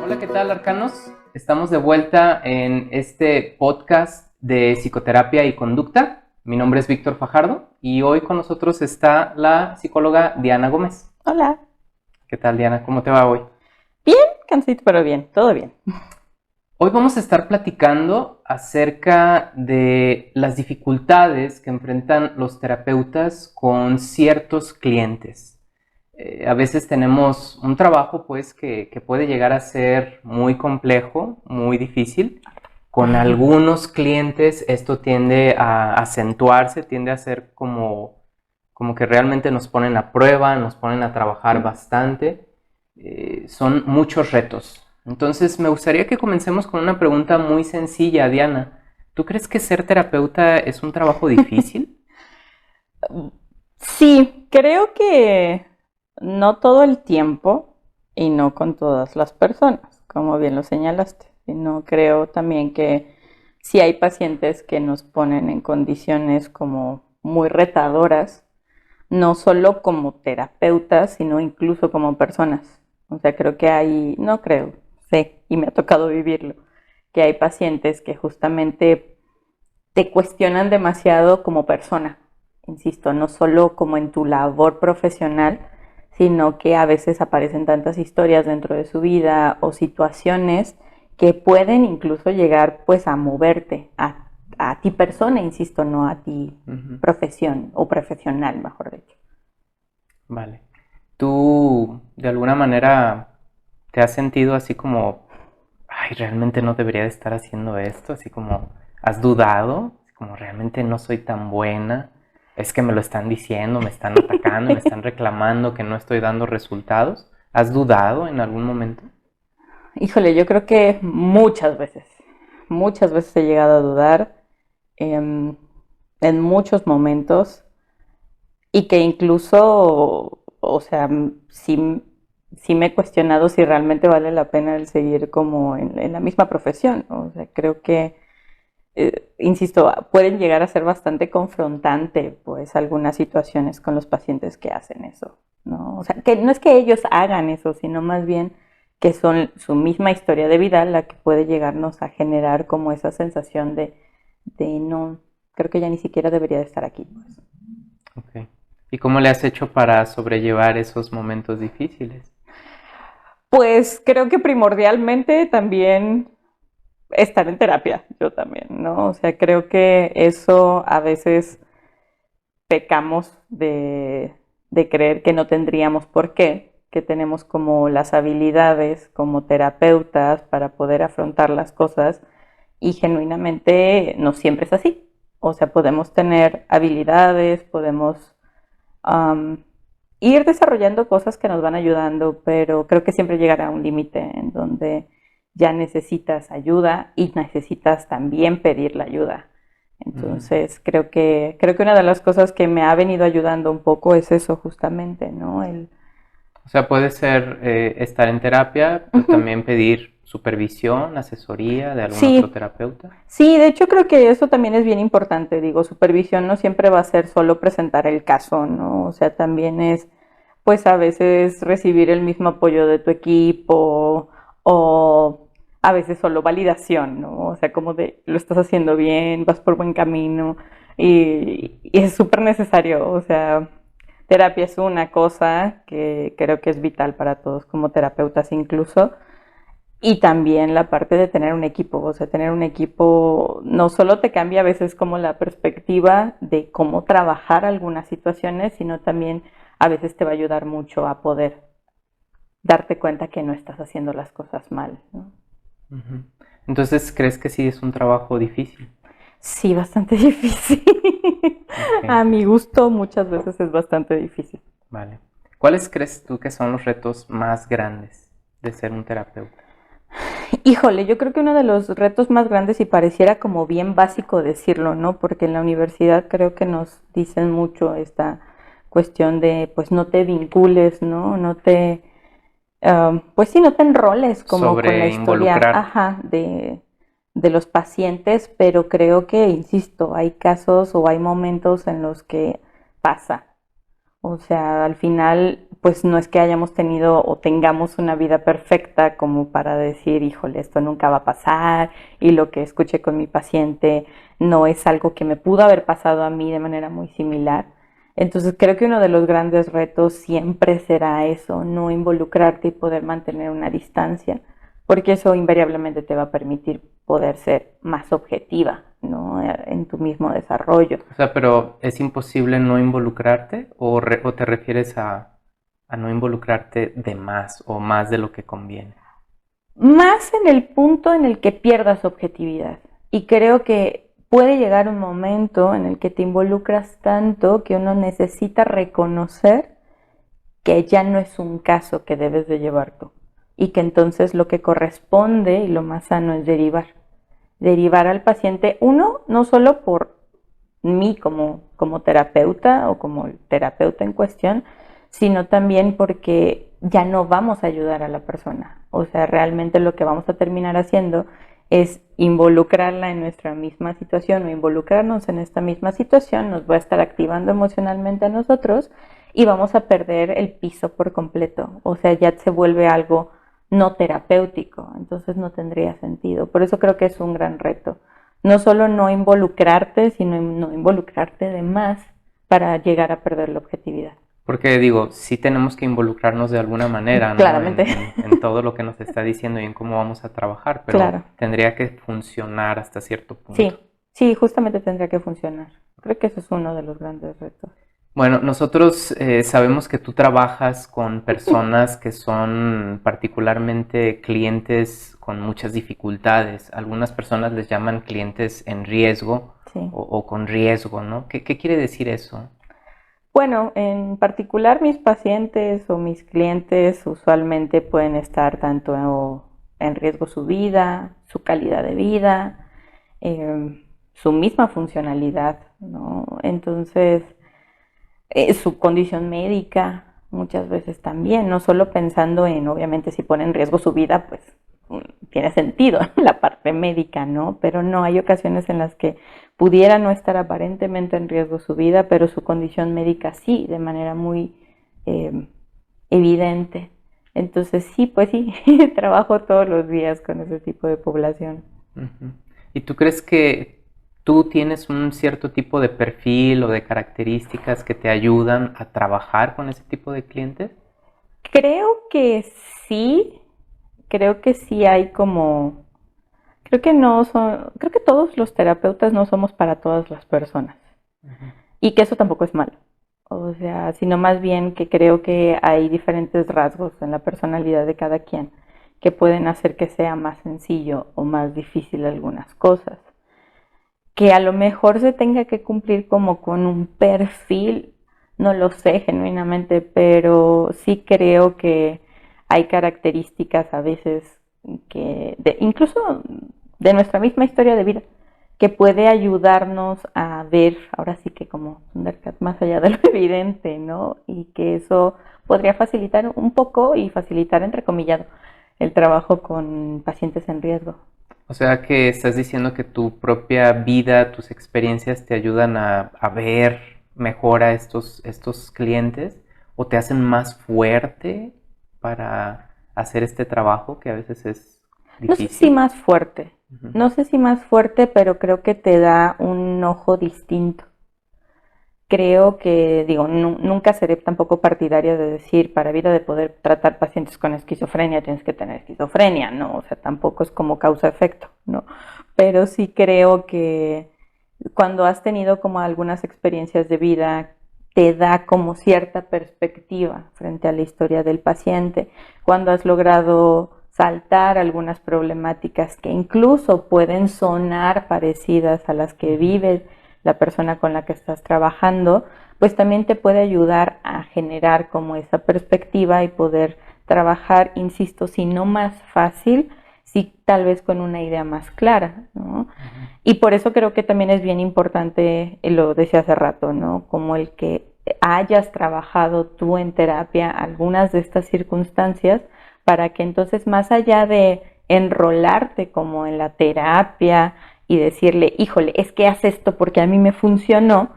Hola, ¿qué tal, arcanos? Estamos de vuelta en este podcast de psicoterapia y conducta. Mi nombre es Víctor Fajardo y hoy con nosotros está la psicóloga Diana Gómez. Hola. ¿Qué tal, Diana? ¿Cómo te va hoy? Bien, cansito, pero bien, todo bien. Hoy vamos a estar platicando acerca de las dificultades que enfrentan los terapeutas con ciertos clientes. A veces tenemos un trabajo pues que puede llegar a ser muy complejo, muy difícil. Con algunos clientes esto tiende a acentuarse, tiende a ser como que realmente nos ponen a prueba, nos ponen a trabajar bastante. Son muchos retos. Entonces me gustaría que comencemos con una pregunta muy sencilla, Diana. ¿Tú crees que ser terapeuta es un trabajo difícil? Sí, creo que no todo el tiempo y no con todas las personas, como bien lo señalaste. Sino creo también que sí hay pacientes que nos ponen en condiciones como muy retadoras, no solo como terapeutas, sino incluso como personas. O sea, creo que hay, no creo, sé, y me ha tocado vivirlo, que hay pacientes que justamente te cuestionan demasiado como persona, insisto, no solo como en tu labor profesional, sino que a veces aparecen tantas historias dentro de su vida o situaciones que pueden incluso llegar pues a moverte, a ti persona, insisto, no a ti profesión o profesional, mejor dicho. Vale. ¿Tú de alguna manera te has sentido así como, ay, realmente no debería de estar haciendo esto? Así como, ¿has dudado? Así como, realmente no soy tan buena. Es que me lo están diciendo, me están atacando, me están reclamando que no estoy dando resultados. ¿Has dudado en algún momento? Híjole, yo creo que muchas veces he llegado a dudar em, en muchos momentos y que incluso, o sea, sí me he cuestionado si realmente vale la pena el seguir como en la misma profesión. O sea, creo que, insisto, pueden llegar a ser bastante confrontante, pues, algunas situaciones con los pacientes que hacen eso, ¿no? O sea, que no es que ellos hagan eso, sino más bien que son su misma historia de vida la que puede llegarnos a generar como esa sensación de no, creo que ya ni siquiera debería de estar aquí, pues. Ok. ¿Y cómo le has hecho para sobrellevar esos momentos difíciles? Pues creo que primordialmente también estar en terapia, yo también, ¿no? O sea, creo que eso a veces pecamos de creer que no tendríamos por qué, que tenemos como las habilidades como terapeutas para poder afrontar las cosas y genuinamente no siempre es así. O sea, podemos tener habilidades, podemos um, ir desarrollando cosas que nos van ayudando, pero creo que siempre llegará a un límite en donde ya necesitas ayuda y necesitas también pedir la ayuda. Entonces, creo que una de las cosas que me ha venido ayudando un poco es eso justamente, ¿no? O sea, puede ser estar en terapia, pero Ujú. también pedir supervisión, asesoría de algún otro Sí, terapeuta. sí, de hecho creo que eso también es bien importante, digo, supervisión no siempre va a ser solo presentar el caso, ¿no? O sea, también es, pues a veces recibir el mismo apoyo de tu equipo o a veces solo validación, ¿no? O sea, como de lo estás haciendo bien, vas por buen camino y es súper necesario, o sea, terapia es una cosa que creo que es vital para todos como terapeutas incluso. Y también la parte de tener un equipo, o sea, tener un equipo no solo te cambia a veces como la perspectiva de cómo trabajar algunas situaciones, sino también a veces te va a ayudar mucho a poder darte cuenta que no estás haciendo las cosas mal, ¿no? Ujú. Entonces, ¿crees que sí es un trabajo difícil? Sí, bastante difícil. Ok, A mi gusto muchas veces es bastante difícil. vale. ¿Cuáles crees tú que son los retos más grandes de ser un terapeuta? Híjole, yo creo que uno de los retos más grandes y pareciera como bien básico decirlo, ¿no? Porque en la universidad creo que nos dicen mucho esta cuestión de, pues no te vincules, ¿no? No te, pues sí, no te enroles como con la Sobre historia, involucrarte. ajá, de los pacientes, pero creo que, insisto, hay casos o hay momentos en los que pasa. O sea, al final, pues no es que hayamos tenido o tengamos una vida perfecta como para decir, híjole, esto nunca va a pasar y lo que escuché con mi paciente no es algo que me pudo haber pasado a mí de manera muy similar. Entonces creo que uno de los grandes retos siempre será eso, no involucrarte y poder mantener una distancia, porque eso invariablemente te va a permitir poder ser más objetiva, ¿no? En tu mismo desarrollo. O sea, pero ¿es imposible no involucrarte o te refieres a no involucrarte de más o más de lo que conviene? Más en el punto en el que pierdas objetividad. Y creo que puede llegar un momento en el que te involucras tanto que uno necesita reconocer que ya no es un caso que debes de llevar tú. Y que entonces lo que corresponde y lo más sano es derivar. Derivar al paciente, uno, no solo por mí como terapeuta o como el terapeuta en cuestión, sino también porque ya no vamos a ayudar a la persona. O sea, realmente lo que vamos a terminar haciendo es involucrarla en nuestra misma situación o involucrarnos en esta misma situación, nos va a estar activando emocionalmente a nosotros y vamos a perder el piso por completo. O sea, ya se vuelve algo no terapéutico, entonces no tendría sentido. Por eso creo que es un gran reto. No solo no involucrarte, sino no involucrarte de más para llegar a perder la objetividad. Porque digo, sí tenemos que involucrarnos de alguna manera, ¿no? Claramente. En todo lo que nos está diciendo y en cómo vamos a trabajar, pero Claro. tendría que funcionar hasta cierto punto. Sí, sí, justamente tendría que funcionar. Creo que ese es uno de los grandes retos. Bueno, nosotros sabemos que tú trabajas con personas que son particularmente clientes con muchas dificultades. Algunas personas les llaman clientes en riesgo Sí. o con riesgo, ¿no? ¿Qué quiere decir eso? Bueno, en particular mis pacientes o mis clientes usualmente pueden estar tanto en riesgo su vida, su calidad de vida, su misma funcionalidad, ¿no? Entonces, su condición médica muchas veces también, no solo pensando en, obviamente, si pone en riesgo su vida, pues tiene sentido la parte médica, ¿no? Pero no, hay ocasiones en las que pudiera no estar aparentemente en riesgo su vida, pero su condición médica sí, de manera muy evidente. Entonces sí, pues sí, trabajo todos los días con ese tipo de población. Ujú. ¿Y tú crees que tú tienes un cierto tipo de perfil o de características que te ayudan a trabajar con ese tipo de clientes? Creo que sí, creo que sí hay como, creo que no son, creo que todos los terapeutas no somos para todas las personas Ujú. y que eso tampoco es malo. O sea, sino más bien que creo que hay diferentes rasgos en la personalidad de cada quien que pueden hacer que sea más sencillo o más difícil algunas cosas. Que a lo mejor se tenga que cumplir como con un perfil, no lo sé genuinamente, pero sí creo que hay características a veces incluso de nuestra misma historia de vida, que puede ayudarnos a ver, ahora sí que como Thundercat, más allá de lo evidente, ¿no? Y que eso podría facilitar un poco y facilitar, entrecomillado, el trabajo con pacientes en riesgo. O sea que estás diciendo que tu propia vida, tus experiencias te ayudan a ver mejor a estos clientes o te hacen más fuerte para hacer este trabajo que a veces es No sé si difícil. más fuerte, Ujú. no sé si más fuerte, pero creo que te da un ojo distinto. Creo que, digo, nunca seré tampoco partidaria de decir, para vida de poder tratar pacientes con esquizofrenia tienes que tener esquizofrenia, ¿no? O sea, tampoco es como causa-efecto, ¿no? Pero sí creo que cuando has tenido como algunas experiencias de vida, te da como cierta perspectiva frente a la historia del paciente, cuando has logrado saltar algunas problemáticas que incluso pueden sonar parecidas a las que vive la persona con la que estás trabajando, pues también te puede ayudar a generar como esa perspectiva y poder trabajar, insisto, si no más fácil, sí tal vez con una idea más clara, ¿no? Y por eso creo que también es bien importante, lo decía hace rato, ¿no? Como el que hayas trabajado tú en terapia algunas de estas circunstancias para que entonces más allá de enrolarte como en la terapia y decirle, híjole, es que haz esto porque a mí me funcionó,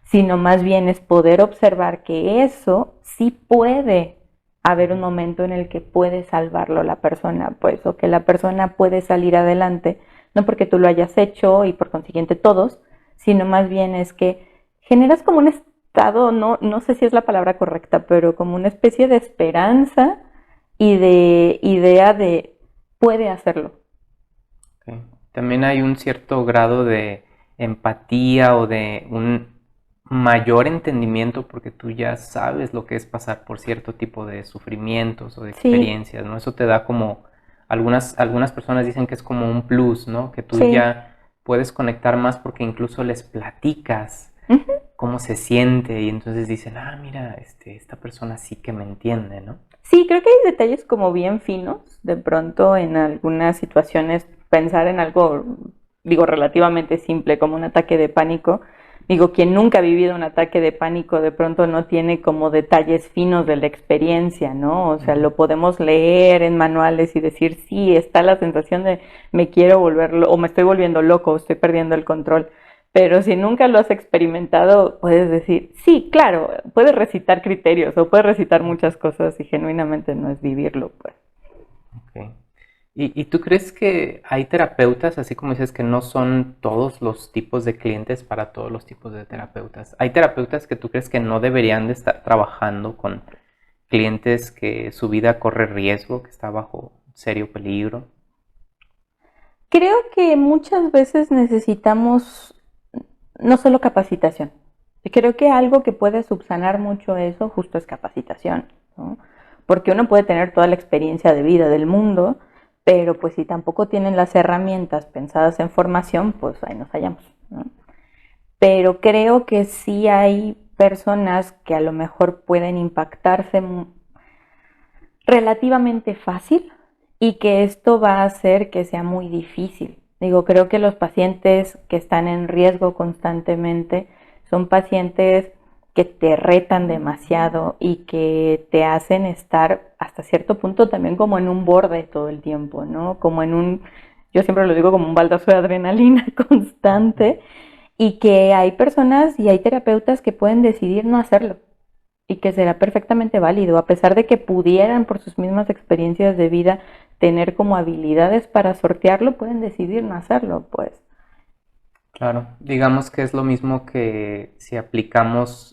sino más bien es poder observar que eso sí puede haber un momento en el que puede salvarlo la persona, pues, o que la persona puede salir adelante, no porque tú lo hayas hecho y por consiguiente todos, sino más bien es que generas como un estado, no sé si es la palabra correcta, pero como una especie de esperanza y de idea de puede hacerlo. Ok. También hay un cierto grado de empatía o de un mayor entendimiento porque tú ya sabes lo que es pasar por cierto tipo de sufrimientos o de Sí, experiencias, ¿no? Eso te da como, algunas personas dicen que es como un plus, ¿no? Que tú sí. ya puedes conectar más porque incluso les platicas Ujú. cómo se siente y entonces dicen, ah, mira, esta persona sí que me entiende, ¿no? Sí, creo que hay detalles como bien finos, de pronto en algunas situaciones pensar en algo, digo, relativamente simple, como un ataque de pánico. Digo, quien nunca ha vivido un ataque de pánico de pronto no tiene como detalles finos de la experiencia, ¿no? O sea, Ujú. lo podemos leer en manuales y decir, sí, está la sensación de me quiero volverlo o me estoy volviendo loco o estoy perdiendo el control. Pero si nunca lo has experimentado, puedes decir, sí, claro, puedes recitar criterios o puedes recitar muchas cosas y genuinamente no es vivirlo, pues. Ok. ¿Y tú crees que hay terapeutas, así como dices que no son todos los tipos de clientes para todos los tipos de terapeutas? ¿Hay terapeutas que tú crees que no deberían de estar trabajando con clientes que su vida corre riesgo, que está bajo serio peligro? Creo que muchas veces necesitamos no solo capacitación. Creo que algo que puede subsanar mucho eso justo es capacitación, ¿no? Porque uno puede tener toda la experiencia de vida del mundo, pero pues si tampoco tienen las herramientas pensadas en formación, pues ahí nos hallamos, ¿no? Pero creo que sí hay personas que a lo mejor pueden impactarse relativamente fácil y que esto va a hacer que sea muy difícil. Digo, creo que los pacientes que están en riesgo constantemente son pacientes que te retan demasiado y que te hacen estar hasta cierto punto también como en un borde todo el tiempo, ¿no? Como en un, yo siempre lo digo como un baldazo de adrenalina constante y que hay personas y hay terapeutas que pueden decidir no hacerlo y que será perfectamente válido, a pesar de que pudieran por sus mismas experiencias de vida tener como habilidades para sortearlo, pueden decidir no hacerlo, pues. Claro, digamos que es lo mismo que si aplicamos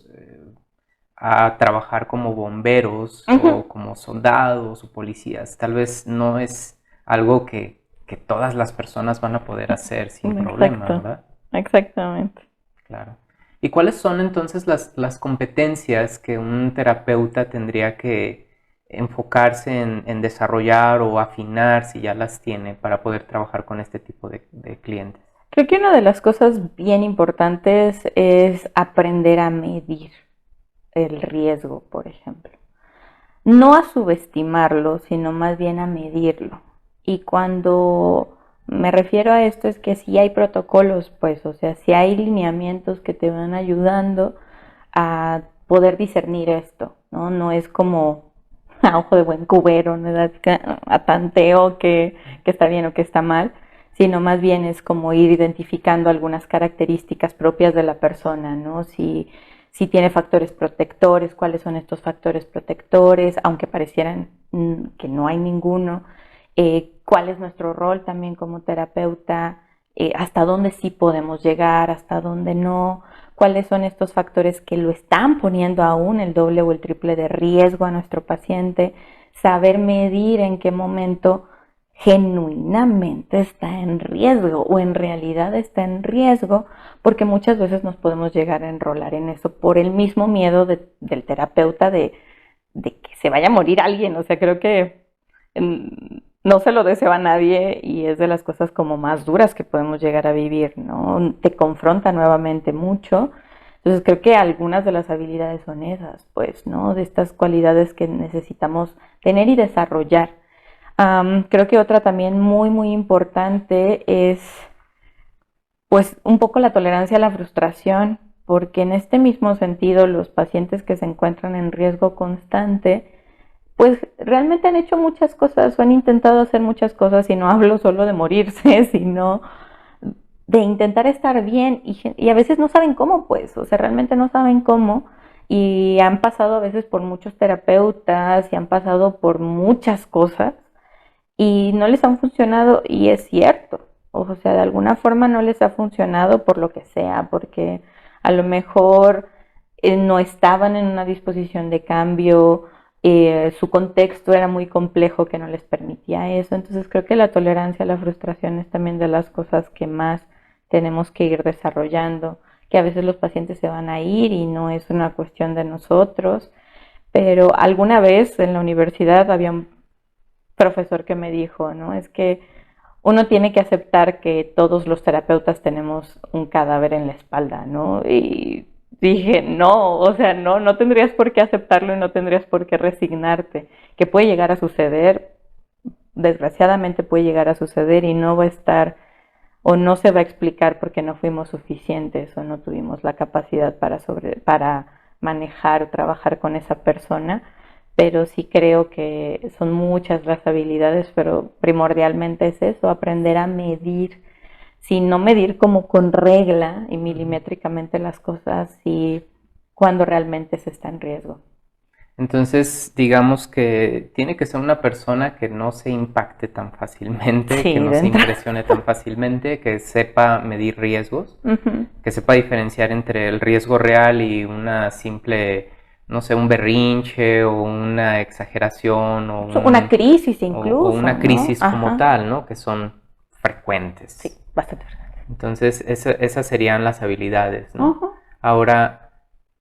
a trabajar como bomberos Uh -huh. o como soldados o policías. Tal vez no es algo que todas las personas van a poder hacer sin problema, Exacto, ¿verdad? exactamente. Claro. ¿Y cuáles son entonces las competencias que un terapeuta tendría que enfocarse en desarrollar o afinar si ya las tiene para poder trabajar con este tipo de clientes? Creo que una de las cosas bien importantes es aprender a medir el riesgo, por ejemplo. No a subestimarlo, sino más bien a medirlo. Y cuando me refiero a esto es que si hay protocolos, pues, o sea, si hay lineamientos que te van ayudando a poder discernir esto, ¿no? No es como a ojo de buen cubero, ¿no? A tanteo que está bien o que está mal, sino más bien es como ir identificando algunas características propias de la persona, ¿no? Si tiene factores protectores, cuáles son estos factores protectores, aunque parecieran que no hay ninguno, cuál es nuestro rol también como terapeuta, hasta dónde sí podemos llegar, hasta dónde no, cuáles son estos factores que lo están poniendo aún el doble o el triple de riesgo a nuestro paciente, saber medir en qué momento genuinamente está en riesgo o en realidad está en riesgo, porque muchas veces nos podemos llegar a enrolar en eso por el mismo miedo del terapeuta de que se vaya a morir alguien. O sea, creo que no se lo deseo a nadie y es de las cosas como más duras que podemos llegar a vivir, ¿no? Te confronta nuevamente mucho. Entonces creo que algunas de las habilidades son esas, pues, ¿no? De estas cualidades que necesitamos tener y desarrollar. Creo que otra también muy, muy importante es pues un poco la tolerancia a la frustración, porque en este mismo sentido los pacientes que se encuentran en riesgo constante, pues realmente han hecho muchas cosas o han intentado hacer muchas cosas y no hablo solo de morirse, sino de intentar estar bien y a veces no saben cómo, pues, o sea, realmente no saben cómo y han pasado a veces por muchos terapeutas y han pasado por muchas cosas y no les han funcionado y es cierto, o sea, de alguna forma no les ha funcionado por lo que sea, porque a lo mejor no estaban en una disposición de cambio, su contexto era muy complejo que no les permitía eso, entonces creo que la tolerancia a la frustración es también de las cosas que más tenemos que ir desarrollando, que a veces los pacientes se van a ir y no es una cuestión de nosotros, pero alguna vez en la universidad había un profesor que me dijo, ¿no? Es que uno tiene que aceptar que todos los terapeutas tenemos un cadáver en la espalda, ¿no? Y dije, no, o sea, no, no tendrías por qué aceptarlo y no tendrías por qué resignarte, que puede llegar a suceder, desgraciadamente puede llegar a suceder y no va a estar o no se va a explicar porque no fuimos suficientes o no tuvimos la capacidad para manejar o trabajar con esa persona, pero sí creo que son muchas las habilidades, pero primordialmente es eso, aprender a medir, si no medir como con regla y milimétricamente las cosas, y cuando realmente se está en riesgo. Entonces, digamos que tiene que ser una persona que no se impacte tan fácilmente, que Sí, no se dentro. impresione tan fácilmente, que sepa medir riesgos, Ujú. que sepa diferenciar entre el riesgo real y una simple, no sé, un berrinche o una exageración Una crisis o incluso, una ¿no? crisis como Ajá. tal, ¿no? Que son Sí, frecuentes. bastante. Entonces, esas serían las habilidades, ¿no? Ujú. Ahora,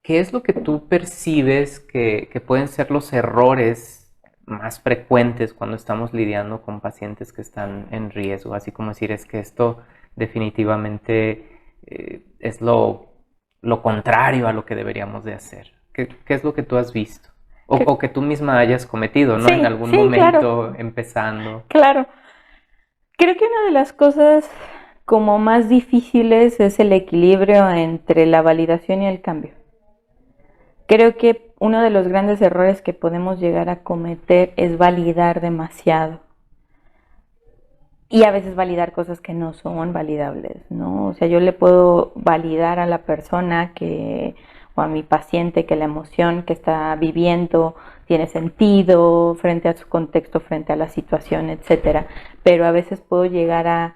¿qué es lo que tú percibes que pueden ser los errores más frecuentes cuando estamos lidiando con pacientes que están en riesgo? Así como decir, es que esto definitivamente es lo contrario a lo que deberíamos de hacer. ¿Qué es lo que tú has visto? O que tú misma hayas cometido, ¿no? En Sí, algún sí, claro, momento empezando. claro. Creo que una de las cosas como más difíciles es el equilibrio entre la validación y el cambio. Creo que uno de los grandes errores que podemos llegar a cometer es validar demasiado y a veces validar cosas que no son validables, ¿no? O sea, yo le puedo validar a la persona que o a mi paciente que la emoción que está viviendo tiene sentido frente a su contexto, frente a la situación, etcétera, pero a veces puedo llegar a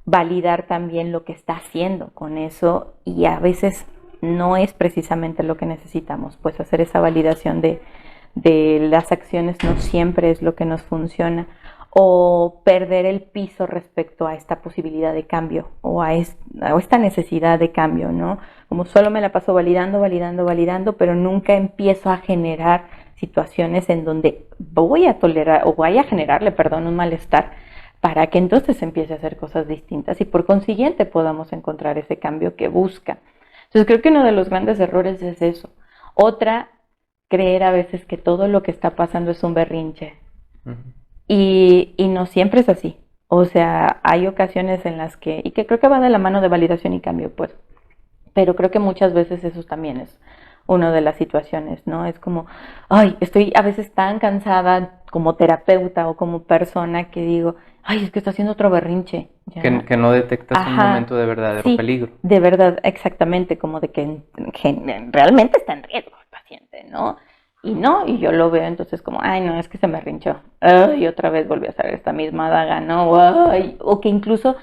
validar también lo que está haciendo con eso y a veces no es precisamente lo que necesitamos, pues hacer esa validación de las acciones no siempre es lo que nos funciona o perder el piso respecto a esta posibilidad de cambio a esta necesidad de cambio, ¿no? Como solo me la paso validando, validando, validando, pero nunca empiezo a generar situaciones en donde voy a tolerar o voy a generarle, perdón, un malestar para que entonces empiece a hacer cosas distintas y por consiguiente podamos encontrar ese cambio que busca. Entonces creo que uno de los grandes errores es eso. Otra, creer a veces que todo lo que está pasando es un berrinche. Ujú. Y no siempre es así. O sea, hay ocasiones en las que, y que creo que va de la mano de validación y cambio, pues, pero creo que muchas veces eso también es una de las situaciones, ¿no? Es como, ay, estoy a veces tan cansada como terapeuta o como persona que digo, ay, es que está haciendo otro berrinche, ¿ya? Que no detectas un momento Ajá, de verdadero sí, peligro. de verdad, exactamente, como de que realmente está en riesgo el paciente, ¿no? Y no, y yo lo veo entonces como, ay, no, es que se me rinchó, ay, otra vez volví a hacer esta misma daga, ¿no? Ay, o que incluso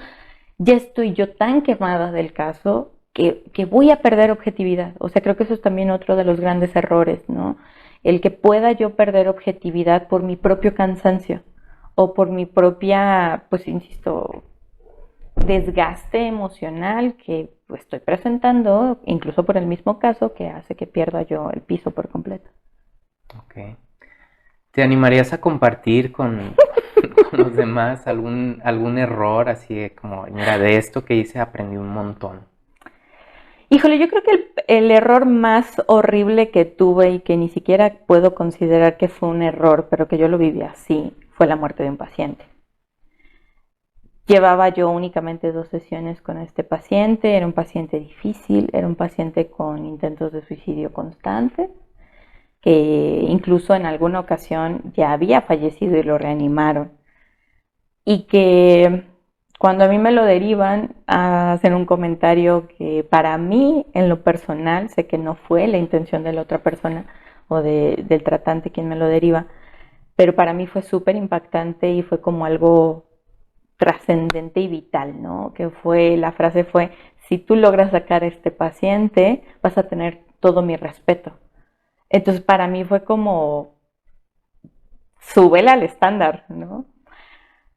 ya estoy yo tan quemada del caso que voy a perder objetividad. O sea, creo que eso es también otro de los grandes errores, ¿no? El que pueda yo perder objetividad por mi propio cansancio o por mi propia, pues insisto, desgaste emocional que pues, estoy presentando, incluso por el mismo caso, que hace que pierda yo el piso por completo. Ok. ¿Te animarías a compartir con los demás algún error así de como, mira, de esto que hice aprendí un montón? Híjole, yo creo que el error más horrible que tuve y que ni siquiera puedo considerar que fue un error, pero que yo lo viví así, fue la muerte de un paciente. Llevaba yo únicamente 2 sesiones con este paciente, era un paciente difícil, era un paciente con intentos de suicidio constantes, que incluso en alguna ocasión ya había fallecido y lo reanimaron. Y que Cuando a mí me lo derivan, hacen un comentario que para mí, en lo personal, sé que no fue la intención de la otra persona o del tratante quien me lo deriva, pero para mí fue súper impactante y fue como algo trascendente y vital, ¿no? La frase fue, si tú logras sacar a este paciente, vas a tener todo mi respeto. Entonces para mí fue como, súbela al estándar, ¿no?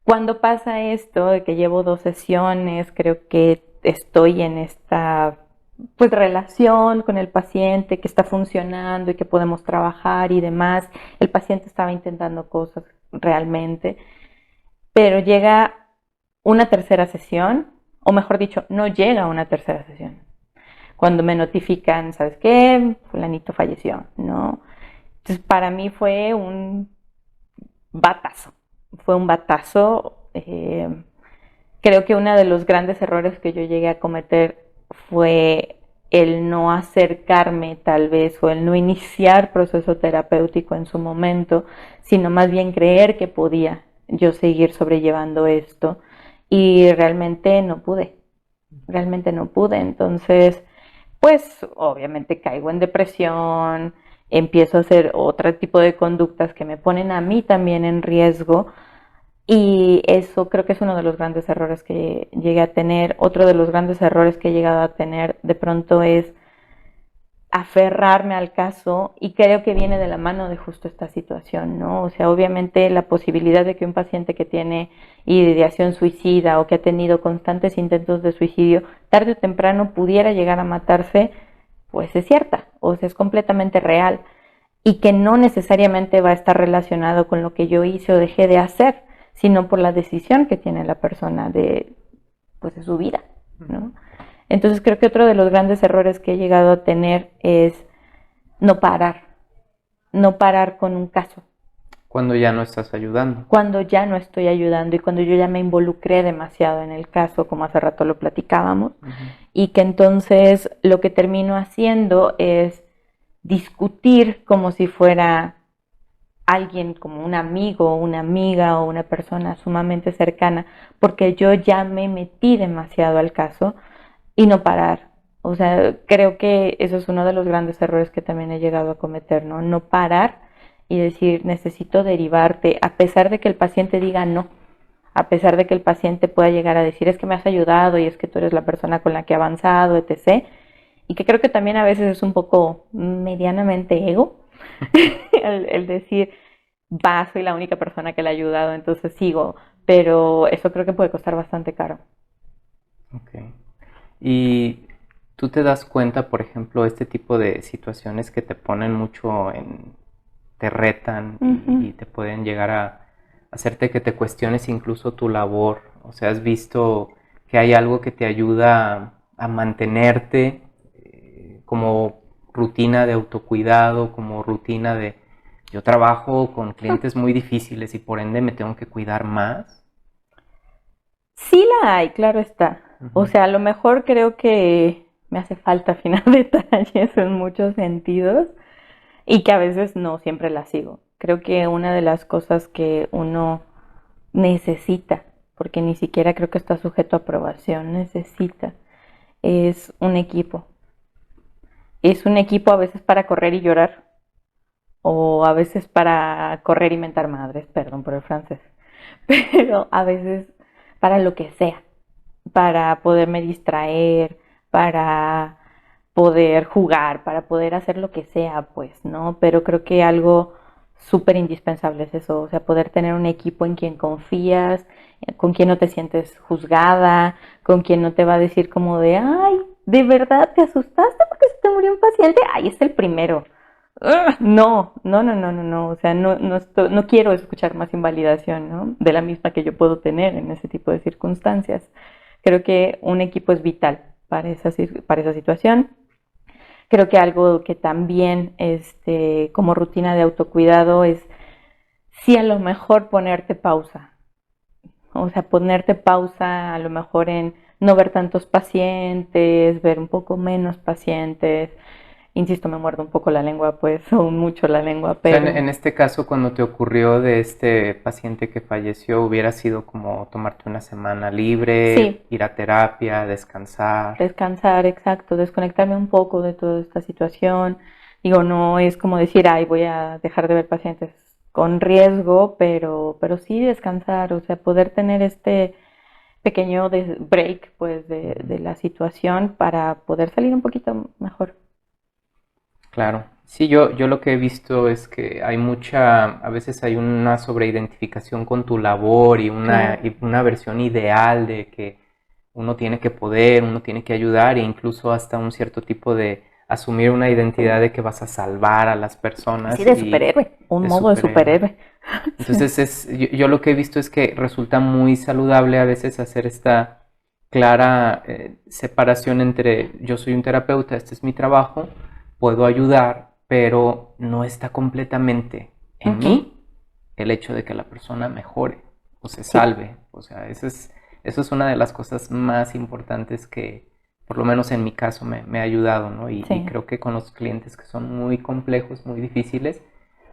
Cuando pasa esto, de que llevo 2 sesiones, creo que estoy en esta pues relación con el paciente que está funcionando y que podemos trabajar y demás. El paciente estaba intentando cosas realmente, pero llega una tercera sesión, o mejor dicho, no llega una tercera sesión. Cuando me notifican, ¿sabes qué? Fulanito falleció, ¿no? Entonces para mí batazo, fue un batazo. Creo que uno de los grandes errores que yo llegué a cometer fue el no acercarme tal vez o el no iniciar proceso terapéutico en su momento, sino más bien creer que podía yo seguir sobrellevando esto y realmente no pude, entonces pues obviamente caigo en depresión, empiezo a hacer otro tipo de conductas que me ponen a mí también en riesgo y eso creo que es uno de los grandes errores que llegué a tener. Otro de los grandes errores que he llegado a tener de pronto es aferrarme al caso y creo que viene de la mano de justo esta situación, ¿no? O sea, obviamente la posibilidad de que un paciente que tiene ideación suicida o que ha tenido constantes intentos de suicidio tarde o temprano pudiera llegar a matarse, pues es cierta, o sea, es completamente real y que no necesariamente va a estar relacionado con lo que yo hice o dejé de hacer, sino por la decisión que tiene la persona pues, de su vida, ¿no? Entonces creo que otro de los grandes errores que he llegado a tener es no parar con un caso. Cuando ya no estás ayudando. Cuando ya no estoy ayudando y cuando yo ya me involucré demasiado en el caso, como hace rato lo platicábamos, y que entonces lo que termino haciendo es discutir como si fuera alguien, como un amigo, una amiga o una persona sumamente cercana, porque yo ya me metí demasiado al caso y no parar. O sea, creo que eso es uno de los grandes errores que también he llegado a cometer, ¿no? No parar y decir, necesito derivarte, a pesar de que el paciente diga no, a pesar de que el paciente pueda llegar a decir, es que me has ayudado y es que tú eres la persona con la que he avanzado, etc. Y que creo que también a veces es un poco medianamente ego el decir, soy la única persona que le ha ayudado, entonces sigo, pero eso creo que puede costar bastante caro. Ok. Y tú te das cuenta, por ejemplo, este tipo de situaciones que te ponen mucho te retan y te pueden llegar a hacerte que te cuestiones incluso tu labor. O sea, has visto que hay algo que te ayuda a mantenerte como rutina de autocuidado, como rutina de yo trabajo con clientes muy difíciles y por ende me tengo que cuidar más. Sí la hay, claro está. O sea, a lo mejor creo que me hace falta afinar detalles en muchos sentidos y que a veces no siempre la sigo. Creo que una de las cosas que uno necesita, porque ni siquiera creo que está sujeto a aprobación, necesita, es un equipo. Es un equipo a veces para correr y llorar, o a veces para correr y mentar madres, perdón por el francés, pero a veces para lo que sea, para poderme distraer, para poder jugar, para poder hacer lo que sea, pues, ¿no? Pero creo que algo súper indispensable es eso, o sea, poder tener un equipo en quien confías, con quien no te sientes juzgada, con quien no te va a decir como de, ay, ¿de verdad te asustaste porque se te murió un paciente? Ay, es el primero. No, no, no, no, no, no, o sea, no quiero escuchar más invalidación, ¿no? De la misma que yo puedo tener en ese tipo de circunstancias. Creo que un equipo es vital para esa situación. Creo que algo que también, como rutina de autocuidado es, sí, a lo mejor ponerte pausa. O sea, ponerte pausa a lo mejor en no ver tantos pacientes, ver un poco menos pacientes, Insisto, me muerdo un poco la lengua, pues, o mucho la lengua, O sea, pero en este caso, cuando te ocurrió de este paciente que falleció, hubiera sido como tomarte una semana libre, sí, ir a terapia, descansar. descansar, exacto, desconectarme un poco de toda esta situación. Digo, no es como decir, ay, voy a dejar de ver pacientes con riesgo, pero sí descansar, o sea, poder tener este pequeño break, pues, de la situación para poder salir un poquito mejor. Claro. Sí, yo lo que he visto es que hay a veces hay una sobreidentificación con tu labor Claro. y una versión ideal de que uno tiene que poder, uno tiene que ayudar e incluso hasta un cierto tipo de asumir una identidad de que vas a salvar a las Sí, personas de y superhéroe, un de modo de superhéroe. superhéroe. Sí. Entonces yo lo que he visto es que resulta muy saludable a veces hacer esta clara separación entre yo soy un terapeuta, este es mi trabajo, puedo ayudar, pero no está completamente en Ujú. mí el hecho de que la persona mejore o se Sí, salve. O sea, eso es una de las cosas más importantes que, por lo menos en mi caso, me ha ayudado, ¿no? Y sí. creo que con los clientes que son muy complejos, muy difíciles,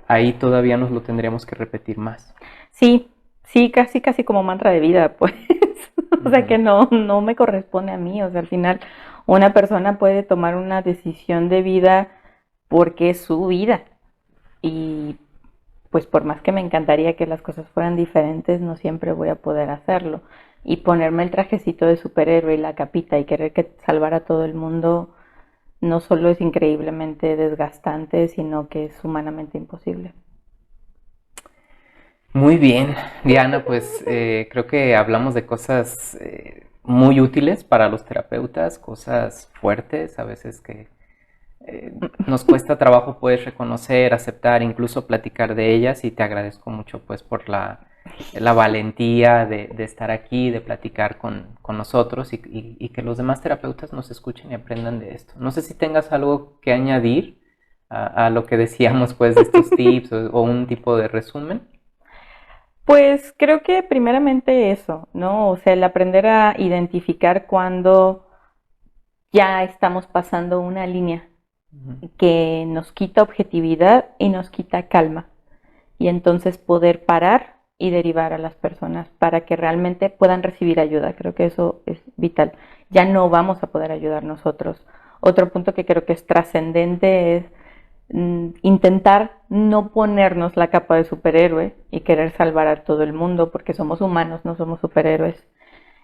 ahí todavía nos lo tendríamos que repetir más. Sí, sí, casi, casi como mantra de vida, pues. O sea Ujú. que no me corresponde a mí. O sea, al final una persona puede tomar una decisión de vida porque es su vida. Y pues por más que me encantaría que las cosas fueran diferentes, no siempre voy a poder hacerlo. Y ponerme el trajecito de superhéroe y la capita y querer que salvar a todo el mundo no solo es increíblemente desgastante, sino que es humanamente imposible. Muy bien, Diana, pues creo que hablamos de cosas muy útiles para los terapeutas, cosas fuertes, a veces que nos cuesta trabajo pues reconocer, aceptar, incluso platicar de ellas y te agradezco mucho pues por la valentía de estar aquí, de platicar con nosotros y que los demás terapeutas nos escuchen y aprendan de esto. No sé si tengas algo que añadir a lo que decíamos pues de estos tips o un tipo de resumen. Pues creo que primeramente eso, ¿no? O sea, el aprender a identificar cuando ya estamos pasando una línea Ujú. que nos quita objetividad y nos quita calma. Y entonces poder parar y derivar a las personas para que realmente puedan recibir ayuda. Creo que eso es vital. Ya no vamos a poder ayudar nosotros. Otro punto que creo que es trascendente es intentar no ponernos la capa de superhéroe y querer salvar a todo el mundo porque somos humanos, no somos superhéroes.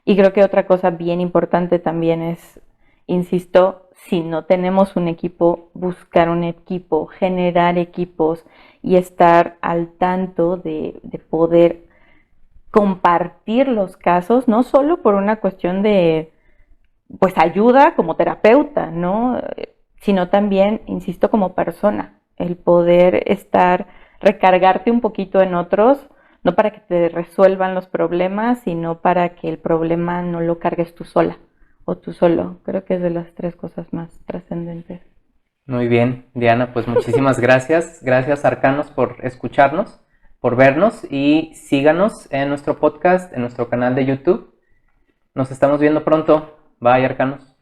Y creo que otra cosa bien importante también es, insisto, si no tenemos un equipo, buscar un equipo, generar equipos y estar al tanto de poder compartir los casos, no solo por una cuestión de, pues, ayuda como terapeuta, ¿no? Sino también, insisto, como persona, el poder estar, recargarte un poquito en otros, no para que te resuelvan los problemas, sino para que el problema no lo cargues tú sola o tú solo. Creo que es de las tres cosas más trascendentes. Muy bien, Diana, pues muchísimas gracias. Gracias, Arcanos, por escucharnos, por vernos y síganos en nuestro podcast, en nuestro canal de YouTube. Nos estamos viendo pronto. Bye, Arcanos.